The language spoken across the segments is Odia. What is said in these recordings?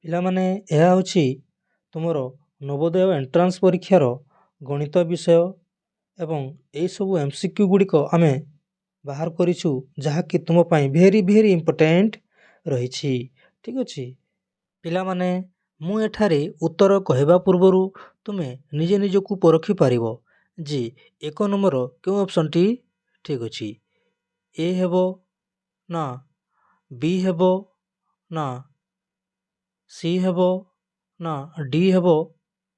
ପିଲାମାନେ ଏହା ହେଉଛି ତୁମର ନବୋଦୟ ଏଣ୍ଟ୍ରାନ୍ସ ପରୀକ୍ଷାର ଗଣିତ ବିଷୟ ଏବଂ ଏହିସବୁ MCQ ଗୁଡ଼ିକ ଆମେ ବାହାର କରିଛୁ ଯାହାକି ତୁମ ପାଇଁ ଭେରି ଇମ୍ପୋର୍ଟାଣ୍ଟ ରହିଛି। ଠିକ୍ ଅଛି ପିଲାମାନେ, ମୁଁ ଏଠାରେ ଉତ୍ତର କହିବା ପୂର୍ବରୁ ତୁମେ ନିଜେ ନିଜକୁ ପରଖିପାରିବ ଯେ 1 ନମ୍ବର କେଉଁ ଅପସନ୍ଟି ଠିକ୍ ଅଛି। ଏ ହେବ ନା ବି ହେବ ନା ସି ହେବ ନା ଡି ହେବ,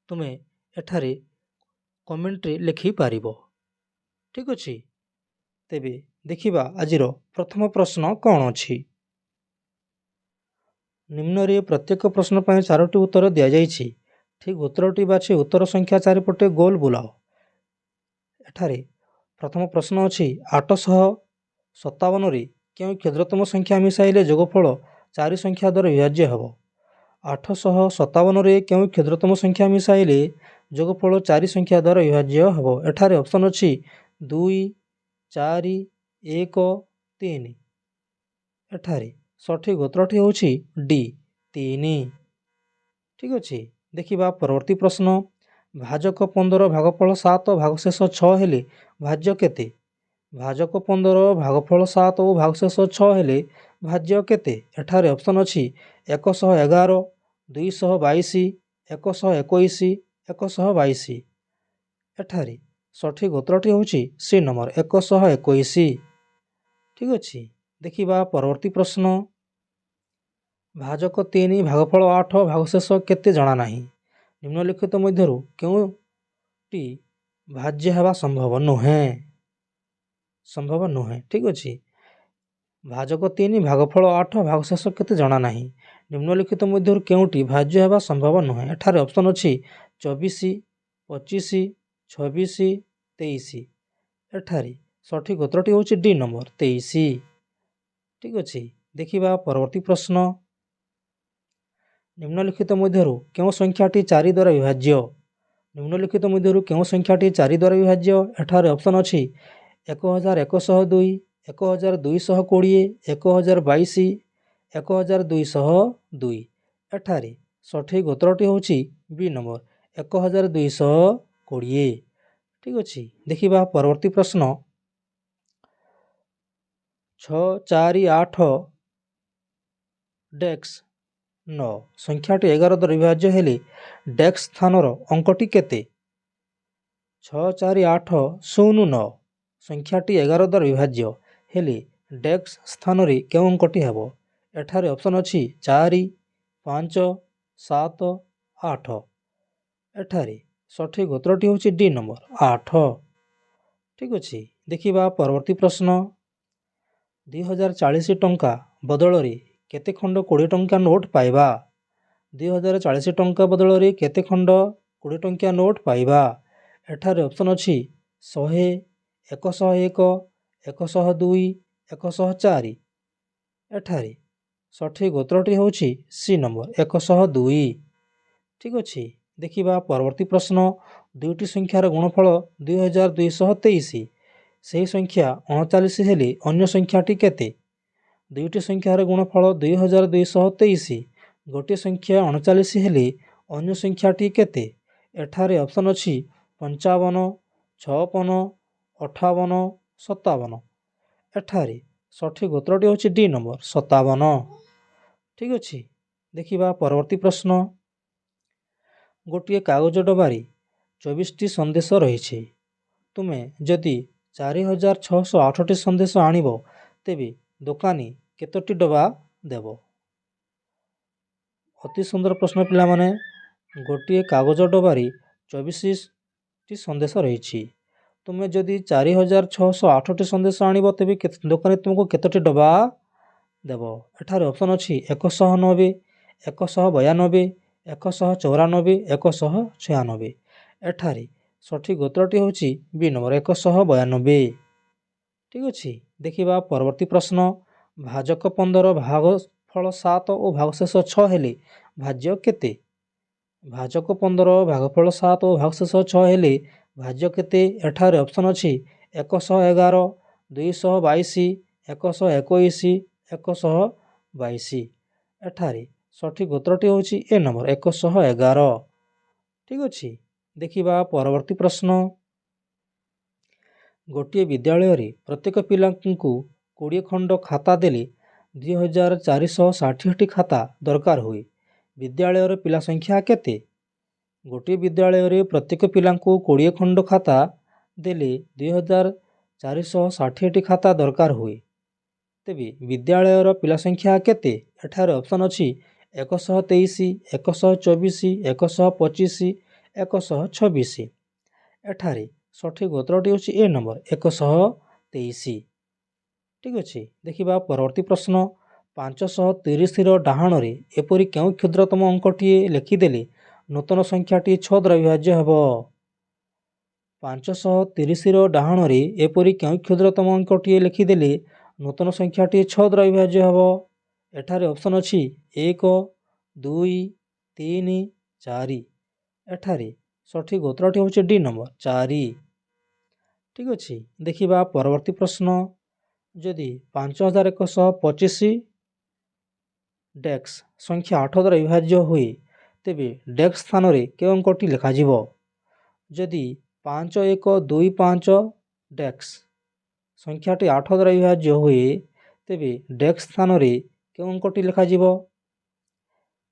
ତୁମେ ଏଠାରେ କମେଣ୍ଟରେ ଲେଖିପାରିବ। ଠିକ୍ ଅଛି, ତେବେ ଦେଖିବା ଆଜିର ପ୍ରଥମ ପ୍ରଶ୍ନ କ'ଣ ଅଛି। ନିମ୍ନରେ ପ୍ରତ୍ୟେକ ପ୍ରଶ୍ନ ପାଇଁ 4ଟି ଉତ୍ତର ଦିଆଯାଇଛି। ଠିକ୍ ଉତ୍ତରଟି ବାଛି ଉତ୍ତର ସଂଖ୍ୟା ଚାରିପଟେ ଗୋଲ ବୁଲାଅ। ଏଠାରେ ପ୍ରଥମ ପ୍ରଶ୍ନ ଅଛି 857ରେ କେଉଁ କ୍ଷୁଦ୍ରତମ ସଂଖ୍ୟା ମିଶାଇଲେ ଯୋଗଫଳ 4 ସଂଖ୍ୟା ଦ୍ୱାରା ବିଭାଜ୍ୟ ହେବ। 857ରେ କେଉଁ କ୍ଷୁଦ୍ରତମ ସଂଖ୍ୟା ମିଶାଇଲେ ଯୋଗଫଳ 4 ସଂଖ୍ୟା ଦ୍ୱାରା ବିଭାଜ୍ୟ ହେବ। ଏଠାରେ ଅପସନ୍ ଅଛି 2, 4, 1, 3। ଏଠାରେ ସଠିକ୍ ଉତ୍ତରଟି ହେଉଛି ଡି 3। ଠିକ୍ ଅଛି, ଦେଖିବା ପରବର୍ତ୍ତୀ ପ୍ରଶ୍ନ। ଭାଜକ 15 ଭାଗଫଳ 7 ଭାଗଶେଷ 6 ହେଲେ ଭାଜ୍ୟ କେତେ? ଭାଜକ 15 ଭାଗଫଳ 7 ଓ ଭାଗଶେଷ 6 ହେଲେ ଭାଜ୍ୟ କେତେ? ଏଠାରେ ଅପସନ୍ ଅଛି 111, 222, 121, 122। ଏଠାରେ ସଠିକ୍ ଉତ୍ତରଟି ହେଉଛି ସି ନମ୍ବର 121। ଠିକ୍ ଅଛି, ଦେଖିବା ପରବର୍ତ୍ତୀ ପ୍ରଶ୍ନ। ଭାଜକ 3 ଭାଗଫଳ 8 ଭାଗଶେଷ କେତେ ଜଣାନାହିଁ। ନିମ୍ନଲିଖିତ ମଧ୍ୟରୁ କେଉଁଟି ଭାଜ୍ୟ ହେବା ସମ୍ଭବ ନୁହେଁ? ଠିକ୍ ଅଛି, ଭାଜକ 3 ଭାଗଫଳ 8 ଭାଗଶେଷ କେତେ ଜଣାନାହିଁ। ନିମ୍ନଲିଖିତ ମଧ୍ୟରୁ କେଉଁଟି ଭାଜ୍ୟ ହେବା ସମ୍ଭବ ନୁହେଁ। ଏଠାରେ ଅପସନ୍ ଅଛି 24, 25, 26, 23। ଏଠାରେ ସଠିକ୍ ଉତ୍ତରଟି ହେଉଛି ଡି ନମ୍ବର 23। ଠିକ୍ ଅଛି, ଦେଖିବା ପରବର୍ତ୍ତୀ ପ୍ରଶ୍ନ। ନିମ୍ନଲିଖିତ ମଧ୍ୟରୁ କେଉଁ ସଂଖ୍ୟାଟି 4 ଦ୍ୱାରା ବିଭାଜ୍ୟ? ନିମ୍ନଲିଖିତ ମଧ୍ୟରୁ କେଉଁ ସଂଖ୍ୟାଟି 4 ଦ୍ୱାରା ବିଭାଜ୍ୟ? ଏଠାରେ ଅପସନ୍ ଅଛି 1102, 1220, 1022, 1202। ଏଠାରେ ସଠିକ୍ ଉତ୍ତରଟି ହେଉଛି ବି ନମ୍ବର 1220। ଠିକ୍ ଅଛି, ଦେଖିବା ପରବର୍ତ୍ତୀ ପ୍ରଶ୍ନ। 6, 4, 8, ଡେକ୍ସ 9 ସଂଖ୍ୟାଟି 11 ଦ୍ୱାରା ବିଭାଜ୍ୟ ହେଲେ ଡେକ୍ସ ସ୍ଥାନର ଅଙ୍କଟି କେତେ? 6, 4, 8, 0, 9 ସଂଖ୍ୟାଟି 11 ଦ୍ୱାରା ବିଭାଜ୍ୟ ହେଲେ ଡେକ୍ସ ସ୍ଥାନରେ କେଉଁ ଅଙ୍କଟି ହେବ? ଏଠାରେ ଅପସନ୍ ଅଛି 4, 5, 7, 8। ଏଠାରେ ସଠିକ୍ ଉତ୍ତରଟି ହେଉଛି ଡି ନମ୍ବର 8। ଠିକ୍ ଅଛି, ଦେଖିବା ପରବର୍ତ୍ତୀ ପ୍ରଶ୍ନ। 2040 ଟଙ୍କା ବଦଳରେ କେତେ ଖଣ୍ଡ 20 ଟଙ୍କିଆ ନୋଟ୍ ପାଇବା? 2040 ଟଙ୍କା ବଦଳରେ କେତେ ଖଣ୍ଡ 20 ଟଙ୍କିଆ ନୋଟ୍ ପାଇବା? ଏଠାରେ ଅପସନ୍ ଅଛି 100, 101, 102, 104। ଏଠାରେ ସଠିକ୍ ଉତ୍ତରଟି ହେଉଛି ସି ନମ୍ବର 102। ଠିକ୍ ଅଛି, ଦେଖିବା ପରବର୍ତ୍ତୀ ପ୍ରଶ୍ନ। ଦୁଇଟି ସଂଖ୍ୟାର ଗୁଣଫଳ 2223। ସେହି ସଂଖ୍ୟା 39 ହେଲେ ଅନ୍ୟ ସଂଖ୍ୟାଟି କେତେ? ଦୁଇଟି ସଂଖ୍ୟାର ଗୁଣଫଳ 2223, ଗୋଟିଏ ସଂଖ୍ୟା 39 ହେଲେ ଅନ୍ୟ ସଂଖ୍ୟାଟି କେତେ? ଏଠାରେ ଅପସନ୍ ଅଛି 55, 56, 58, 57। ଏଠାରେ ସଠିକ୍ ଉତ୍ତରଟି ହେଉଛି ଡି ନମ୍ବର 57। ଠିକ୍ ଅଛି, ଦେଖିବା ପରବର୍ତ୍ତୀ ପ୍ରଶ୍ନ। ଗୋଟିଏ କାଗଜ ଡବାରେ 24ଟି ସନ୍ଦେଶ ରହିଛି। ତୁମେ ଯଦି 4608ଟି ସନ୍ଦେଶ ଆଣିବ ତେବେ ଦୋକାନୀ କେତୋଟି ଡବା ଦେବ? ଅତି ସୁନ୍ଦର ପ୍ରଶ୍ନ ପିଲାମାନେ। ଗୋଟିଏ କାଗଜ ଡବାରେ 24ଟି ସନ୍ଦେଶ ରହିଛି। ତୁମେ ଯଦି 4608ଟି ସନ୍ଦେଶ ଆଣିବ ତେବେ ଦୋକାନୀ ତୁମକୁ କେତୋଟି ଡବା ଦେବ? ଏଠାରେ ଅପସନ୍ ଅଛି 190, 192, 194, 196। ଏଠାରେ ସଠିକ୍ ଉତ୍ତରଟି ହେଉଛି ବି ନମ୍ବର 192। ଠିକ୍ ଅଛି, ଦେଖିବା ପରବର୍ତ୍ତୀ ପ୍ରଶ୍ନ। ଭାଜକ 15 ଭାଗଫଳ 7 ଓ ଭାଗଶେଷ 6 ହେଲେ ଭାଜ୍ୟ କେତେ? ଭାଜକ 15 ଭାଗଫଳ 7 ଓ ଭାଗଶେଷ 6 ହେଲେ ଭାଜ୍ୟ କେତେ? ଏଠାରେ ଅପସନ୍ ଅଛି 111, 222, 121, 122। ଏଠାରେ ସଠିକ୍ ଉତ୍ତରଟି ହେଉଛି ଏ ନମ୍ବର 111। ଠିକ୍ ଅଛି। ଦେଖିବା ପରବର୍ତ୍ତୀ ପ୍ରଶ୍ନ। ଗୋଟିଏ ବିଦ୍ୟାଳୟରେ ପ୍ରତ୍ୟେକ ପିଲାଙ୍କୁ 20 ଖଣ୍ଡ ଖାତା ଦେଲେ 2460ଟି ଖାତା ଦରକାର ହୁଏ। ବିଦ୍ୟାଳୟର ପିଲା ସଂଖ୍ୟା କେତେ? ଗୋଟିଏ ବିଦ୍ୟାଳୟରେ ପ୍ରତ୍ୟେକ ପିଲାଙ୍କୁ 20 ଖଣ୍ଡ ଖାତା ଦେଲେ 2460ଟି ଖାତା ଦରକାର ହୁଏ। ତେବେ ବିଦ୍ୟାଳୟର ପିଲା ସଂଖ୍ୟା କେତେ? ଏଠାରେ ଅପସନ୍ ଅଛି 123, 124, 125, 126। ଏଠାରେ ସଠିକ୍ ଉତ୍ତରଟି ହେଉଛି ଏ ନମ୍ବର 123। ଠିକ୍ ଅଛି। ଦେଖିବା ପରବର୍ତ୍ତୀ ପ୍ରଶ୍ନ। 530ର ଡାହାଣରେ ଏପରି କେଉଁ କ୍ଷୁଦ୍ରତମ ଅଙ୍କଟିଏ ଲେଖିଦେଲେ ନୂତନ ସଂଖ୍ୟାଟି 6 ଦ୍ୱାରା ବିଭାଜ୍ୟ ହେବ? 530ର ଡାହାଣରେ ଏପରି କେଉଁ କ୍ଷୁଦ୍ରତମ ଅଙ୍କଟିଏ ଲେଖିଦେଲେ ନୂତନ ସଂଖ୍ୟାଟି 6 ଦ୍ୱାରା ବିଭାଜ୍ୟ ହେବ? ଏଠାରେ ଅପସନ୍ ଅଛି 1, 2, 3, 4। ଏଠାରେ ସଠିକ୍ ଉତ୍ତରଟି ହେଉଛି ଡି ନମ୍ବର 4। ଠିକ୍ ଅଛି। ଦେଖିବା ପରବର୍ତ୍ତୀ ପ୍ରଶ୍ନ। ଯଦି 5125 ଡେସ୍କ ସଂଖ୍ୟା 8 ଦ୍ୱାରା ବିଭାଜ୍ୟ ହୁଏ ତେବେ ଡେସ୍କ ସ୍ଥାନରେ କେଉଁ ଅଙ୍କଟି ଲେଖାଯିବ? ଯଦି 5125 ଡେସ୍କ ସଂଖ୍ୟାଟି 8 ଦ୍ୱାରା ବିଭାଜ୍ୟ ହୁଏ ତେବେ ଡେସ୍କ ସ୍ଥାନରେ କେଉଁ ଅଙ୍କଟି ଲେଖାଯିବ?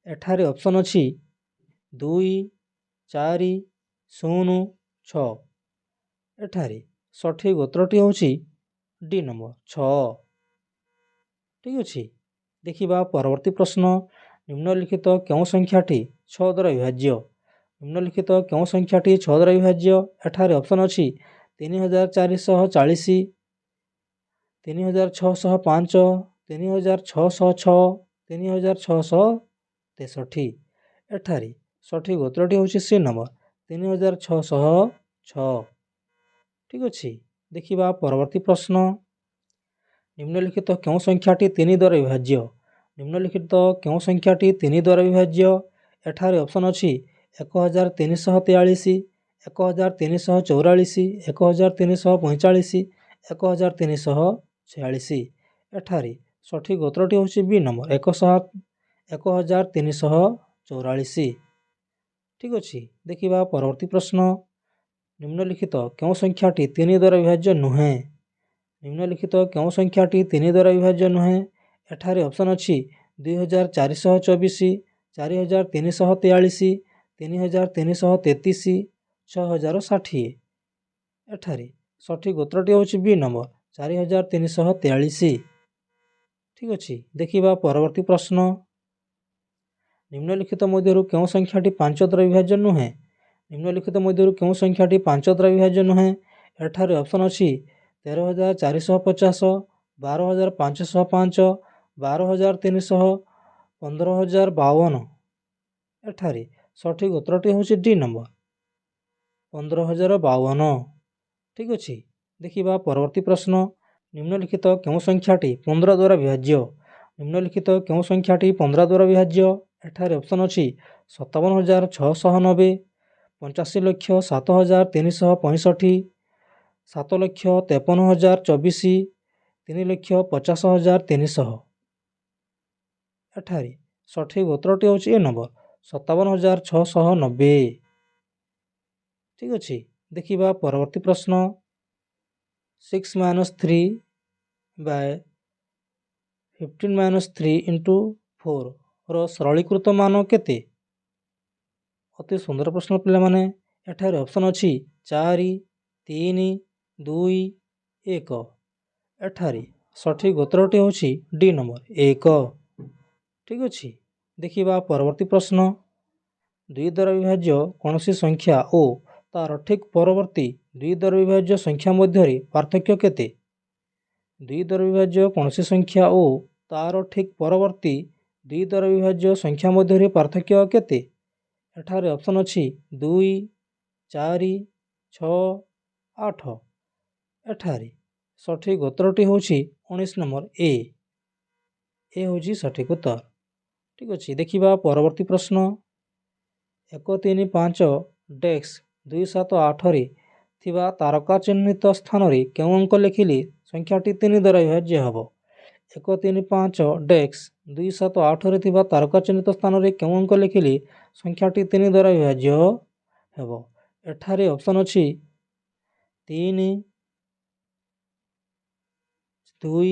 ଏଠାରେ ଅପସନ୍ ଅଛି 2, 4, 0, 6। ଏଠାରେ ସଠିକ୍ ଉତ୍ତରଟି ହେଉଛି ଡି ନମ୍ବର 6। ଠିକ୍ ଅଛି। ଦେଖିବା ପରବର୍ତ୍ତୀ ପ୍ରଶ୍ନ। ନିମ୍ନଲିଖିତ କେଉଁ ସଂଖ୍ୟାଟି 6 ଦ୍ୱାରା ବିଭାଜ୍ୟ? ନିମ୍ନଲିଖିତ କେଉଁ ସଂଖ୍ୟାଟି 6 ଦ୍ୱାରା ବିଭାଜ୍ୟ? ଏଠାରେ ଅପସନ୍ ଅଛି 3440, 3605, 3606, 3663। ଏଠାରେ ସଠିକ୍ ଉତ୍ତରଟି ହେଉଛି ସି ନମ୍ବର 3606। ଠିକ୍ ଅଛି। ଦେଖିବା ପରବର୍ତ୍ତୀ ପ୍ରଶ୍ନ। ନିମ୍ନଲିଖିତ କେଉଁ ସଂଖ୍ୟାଟି 3 ଦ୍ୱାରା ବିଭାଜ୍ୟ? ନିମ୍ନଲିଖିତ କେଉଁ ସଂଖ୍ୟାଟି 3 ଦ୍ୱାରା ବିଭାଜ୍ୟ? ଏଠାରେ ଅପସନ୍ ଅଛି 1343, 1344, 1345, 1346। ଏଠାରେ ସଠିକ୍ ଉତ୍ତରଟି ହେଉଛି ବି ନମ୍ବର 1344। ଠିକ୍ ଅଛି। ଦେଖିବା ପରବର୍ତ୍ତୀ ପ୍ରଶ୍ନ। ନିମ୍ନଲିଖିତ କେଉଁ ସଂଖ୍ୟାଟି 3 ଦ୍ୱାରା ବିଭାଜ୍ୟ ନୁହେଁ? ନିମ୍ନଲିଖିତ କେଉଁ ସଂଖ୍ୟାଟି 3 ଦ୍ୱାରା ବିଭାଜ୍ୟ ନୁହେଁ? ଏଠାରେ ଅପସନ୍ ଅଛି 2424, 4343, 3333, 6060। ଏଠାରେ ସଠିକ୍ ଉତ୍ତରଟି ହେଉଛି ବି ନମ୍ବର 4343। ଠିକ୍ ଅଛି। ଦେଖିବା ପରବର୍ତ୍ତୀ ପ୍ରଶ୍ନ। ନିମ୍ନଲିଖିତ ମଧ୍ୟରୁ କେଉଁ ସଂଖ୍ୟାଟି 5 ଦ୍ୱାରା ବିଭାଜ୍ୟ ନୁହେଁ? ନିମ୍ନଲିଖିତ ମଧ୍ୟରୁ କେଉଁ ସଂଖ୍ୟାଟି 5 ଦ୍ୱାରା ବିଭାଜ୍ୟ ନୁହେଁ? ଏଠାରେ ଅପସନ୍ ଅଛି 13450, 12505, 12300, 15052। ଏଠାରେ ସଠିକ୍ ଉତ୍ତରଟି ହେଉଛି ଡି ନମ୍ବର 15052। ଠିକ୍ ଅଛି। ଦେଖିବା ପରବର୍ତ୍ତୀ ପ୍ରଶ୍ନ। ନିମ୍ନଲିଖିତ କେଉଁ ସଂଖ୍ୟାଟି 15 ଦ୍ୱାରା ବିଭାଜ୍ୟ? ନିମ୍ନଲିଖିତ କେଉଁ ସଂଖ୍ୟାଟି 15 ଦ୍ୱାରା ବିଭାଜ୍ୟ? ଏଠାରେ ଅପସନ୍ ଅଛି 57690, 85,07,365, 7,53,024, 3,50,300। ଏଠାରେ ସଠିକ୍ ଉତ୍ତରଟି ହେଉଛି ଏ ନମ୍ବର 57,690। ଠିକ୍ ଅଛି। ଦେଖିବା ପରବର୍ତ୍ତୀ ପ୍ରଶ୍ନ। 6 - 3 / 15 - 3 × 4ର ସରଳୀକୃତ ମାନ କେତେ? ଅତି ସୁନ୍ଦର ପ୍ରଶ୍ନ ପିଲାମାନେ। ଏଠାରେ ଅପସନ୍ ଅଛି 4, 3, 2, 1। ଏଠାରେ ସଠିକ୍ ଉତ୍ତରଟି ହେଉଛି ଡି ନମ୍ବର 1। ଠିକ୍ ଅଛି। ଦେଖିବା ପରବର୍ତ୍ତୀ ପ୍ରଶ୍ନ। 2 ଦ୍ୱାରା ବିଭାଜ୍ୟ କୌଣସି ସଂଖ୍ୟା ଓ ତା'ର ଠିକ୍ ପରବର୍ତ୍ତୀ 2 ଦ୍ୱାରା ବିଭାଜ୍ୟ ସଂଖ୍ୟା ମଧ୍ୟରେ ପାର୍ଥକ୍ୟ କେତେ? 2 ଦ୍ୱାରା ବିଭାଜ୍ୟ କୌଣସି ସଂଖ୍ୟା ଓ ତା'ର ଠିକ୍ ପରବର୍ତ୍ତୀ 2 ଦ୍ୱାରା ବିଭାଜ୍ୟ ସଂଖ୍ୟା ମଧ୍ୟରେ ପାର୍ଥକ୍ୟ କେତେ? ଏଠାରେ ଅପସନ୍ ଅଛି 2, 4, 6, 8। ଏଠାରେ ସଠିକ୍ ଉତ୍ତରଟି ହେଉଛି 19 ନମ୍ବର ଏ ହେଉଛି ସଠିକ୍ ଉତ୍ତର। ଠିକ୍ ଅଛି। ଦେଖିବା ପରବର୍ତ୍ତୀ ପ୍ରଶ୍ନ। 135 ଡେସ୍କ 278ରେ ଥିବା ତାରକା ଚିହ୍ନିତ ସ୍ଥାନରେ କେଉଁ ଅଙ୍କ ଲେଖିଲେ ସଂଖ୍ୟାଟି 3 ଦ୍ୱାରା ବିଭାଜ୍ୟ ହେବ? 135 ଡେସ୍କ 2, 7, 8ରେ ଥିବା ତାରକା ଚିହ୍ନିତ ସ୍ଥାନରେ କେଉଁ ଅଙ୍କ ଲେଖିଲେ ସଂଖ୍ୟାଟି 3 ଦ୍ୱାରା ବିଭାଜ୍ୟ ହେବ? ଏଠାରେ ଅପସନ୍ ଅଛି 3, 2,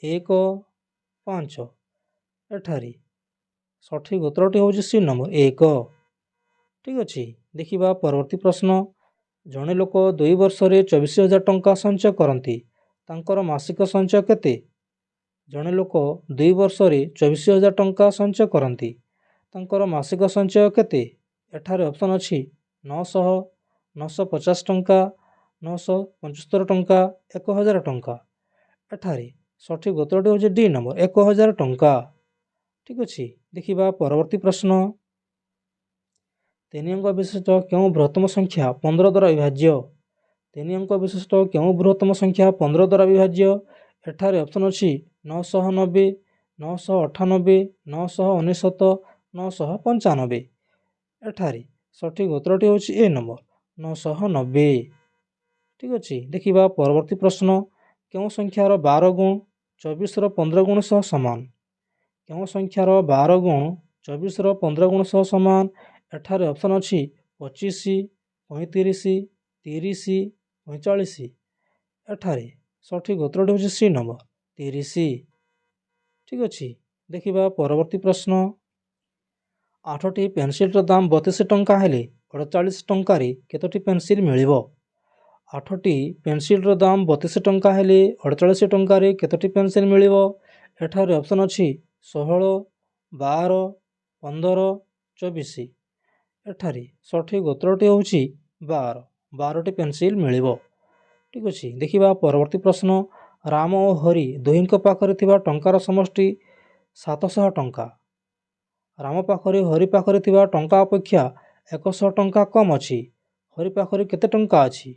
1, 5। ଏଠାରେ ସଠିକ୍ ଉତ୍ତରଟି ହେଉଛି ସି ନମ୍ବର 1। ଠିକ୍ ଅଛି, ଦେଖିବା ପରବର୍ତ୍ତୀ ପ୍ରଶ୍ନ। ଜଣେ ଲୋକ 2 ବର୍ଷରେ 24,000 ଟଙ୍କା ସଞ୍ଚୟ କରନ୍ତି, ତାଙ୍କର ମାସିକ ସଞ୍ଚୟ କେତେ? ଜଣେ ଲୋକ 2 ବର୍ଷରେ 24,000 ଟଙ୍କା ସଞ୍ଚୟ କରନ୍ତି, ତାଙ୍କର ମାସିକ ସଞ୍ଚୟ କେତେ? ଏଠାରେ ଅପସନ୍ ଅଛି 900, 950 ଟଙ୍କା, 975 ଟଙ୍କା, 1,000 ଟଙ୍କା। ଏଠାରେ ସଠିକ୍ ଉତ୍ତରଟି ହେଉଛି ଡି ନମ୍ବର 1,000 ଟଙ୍କା। ଠିକ୍ ଅଛି, ଦେଖିବା ପରବର୍ତ୍ତୀ ପ୍ରଶ୍ନ। 3 ଅଙ୍କ ବିଶିଷ୍ଟ କେଉଁ ବୃହତ୍ତମ ସଂଖ୍ୟା 15 ଦ୍ୱାରା ବିଭାଜ୍ୟ? 3 ଅଙ୍କ ବିଶିଷ୍ଟ କେଉଁ ବୃହତ୍ତମ ସଂଖ୍ୟା 15 ଦ୍ୱାରା ବିଭାଜ୍ୟ? ଏଠାରେ ଅପସନ୍ ଅଛି 990, 998, 999, 995। ଏଠାରେ ସଠିକ୍ ଉତ୍ତରଟି ହେଉଛି ଏ ନମ୍ବର 990। ଠିକ୍ ଅଛି, ଦେଖିବା ପରବର୍ତ୍ତୀ ପ୍ରଶ୍ନ। କେଉଁ ସଂଖ୍ୟାର 12 ଗୁଣ 24ର 15 ଗୁଣ ସହ ସମାନ? କେଉଁ ସଂଖ୍ୟାର 12 ଗୁଣ 24ର 15 ଗୁଣ ସହ ସମାନ? ଏଠାରେ ଅପସନ୍ ଅଛି 25, 35, 30, 45। ଏଠାରେ ସଠିକ୍ ଉତ୍ତରଟି ହେଉଛି ସି ନମ୍ବର 30। ଠିକ୍ ଅଛି, ଦେଖିବା ପରବର୍ତ୍ତୀ ପ୍ରଶ୍ନ। 8ଟି ପେନ୍ସିଲ୍ର ଦାମ 32 ଟଙ୍କା ହେଲେ 48 ଟଙ୍କାରେ କେତୋଟି ପେନ୍ସିଲ୍ ମିଳିବ? 8ଟି ପେନ୍ସିଲ୍ର ଦାମ 32 ଟଙ୍କା ହେଲେ 48 ଟଙ୍କାରେ କେତୋଟି ପେନ୍ସିଲ୍ ମିଳିବ? ଏଠାରେ ଅପସନ୍ ଅଛି 16, 12, 15, 24। ଏଠାରେ ସଠିକ୍ ଉତ୍ତରଟି ହେଉଛି 12, 12ଟି ପେନ୍ସିଲ୍ ମିଳିବ। ଠିକ୍ ଅଛି, ଦେଖିବା ପରବର୍ତ୍ତୀ ପ୍ରଶ୍ନ। ରାମ ଓ ହରି ଦୁହିଁଙ୍କ ପାଖରେ ଥିବା ଟଙ୍କାର ସମଷ୍ଟି 700 ଟଙ୍କା। ରାମ ପାଖରେ ହରି ପାଖରେ ଥିବା ଟଙ୍କା ଅପେକ୍ଷା 100 ଟଙ୍କା କମ୍ ଅଛି। ହରି ପାଖରେ କେତେ ଟଙ୍କା ଅଛି?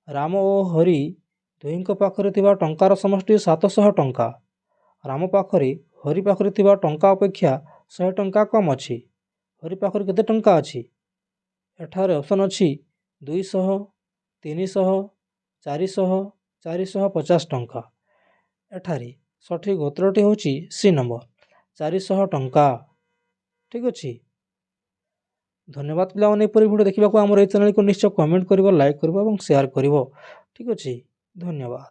ରାମ ଓ ହରି ଦୁହିଁଙ୍କ ପାଖରେ ଥିବା ଟଙ୍କାର ସମଷ୍ଟି 700 ଟଙ୍କା। ରାମ ପାଖରେ ହରି ପାଖରେ ଥିବା ଟଙ୍କା ଅପେକ୍ଷା 100 ଟଙ୍କା କମ୍ ଅଛି। ହରି ପାଖରେ କେତେ ଟଙ୍କା ଅଛି? ଏଠାରେ ଅପସନ୍ ଅଛି 200, 300, 400, 450 ଟଙ୍କା। ଏଠାରେ ସଠିକ୍ ଉତ୍ତରଟି ହେଉଛି ସି ନମ୍ବର 400 ଟଙ୍କା। ଠିକ୍ ଅଛି, ଧନ୍ୟବାଦ ପିଲାମାନେ। ଏପରି ଭିଡ଼ିଓ ଦେଖିବାକୁ ଆମର ଏହି ଚ୍ୟାନେଲକୁ ନିଶ୍ଚୟ କମେଣ୍ଟ କରିବ, ଲାଇକ୍ କରିବ ଏବଂ ସେୟାର କରିବ। ଠିକ୍ ଅଛି, ଧନ୍ୟବାଦ।